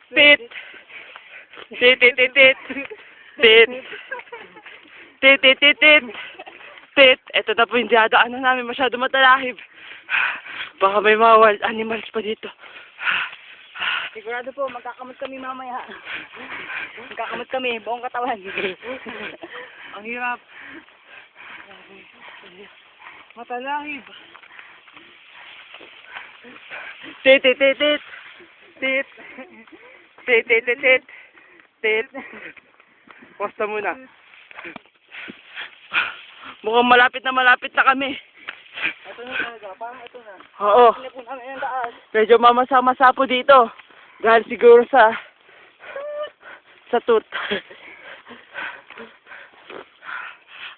Tit. Tit, tit, tit, tit. Tit. Tit, tit, tit, tit. Tit. Ito na po yung dinadaanan namin. Masyado matalahib. Baka may mga wild animals pa dito. Sigurado po, magkakamot kami mamaya. Magkakamot kami, buong katawan. Ang hirap. Matalahib. Tit, tit, tit, tit. Tit. Tit, tit, tit, tit. Tit. Posta muna. Mukhang malapit na kami. Ito na talaga, parang ito na. Oo. Hindi po namin yung daan. Medyo mamasa-masa po dito. Dahil siguro sa tut.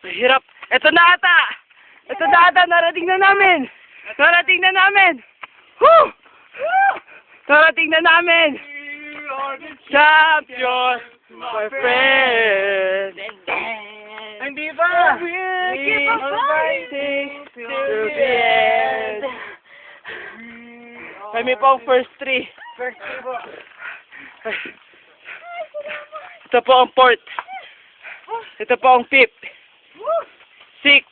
Ang hirap. Ito na ata. Ito na ata. Narating na namin. Narating na namin. Woo! Narating na namin. Champion, my friend. Hindi ba? We are fighting to the end. Kami po ang first three. First three po. Ito po ang fourth. Ito po ang fifth. Six.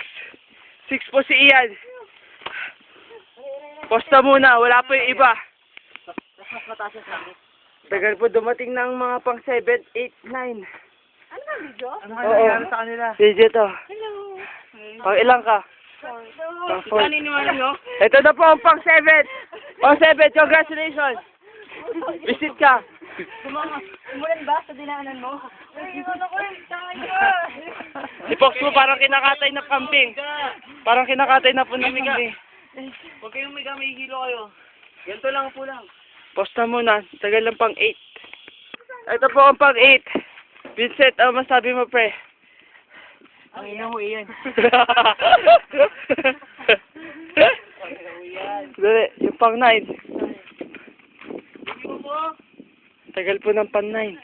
Six po si Ian. Posta muna, wala po yung iba. Mas mataas yung sabi. Tagal po dumating ng mga pang 7, 8, 9. Ano ba video? Ano nangyari sa kanila? Video to. Hello. Pang ilang ka? Pang 4. Naniniwala nyo? Ito na po ang pang 7. Pang 7, congratulations. Visit ka. Umulan ba sa dinaanan mo? Ay, ano ko yun? Si Fox mo parang kinakatay na kambing. Parang kinakatay na po ng kambing. Huwag kayong may hilo kayo. Ganito lang po lang. Posta muna. Tagal lang pang 8. Ito po ang pang 8. Vincent, ano masabi mo, pre? Ang ina mo iyan. Dali, yung pang 9. Hindi mo po. Tagal po ng pang 9.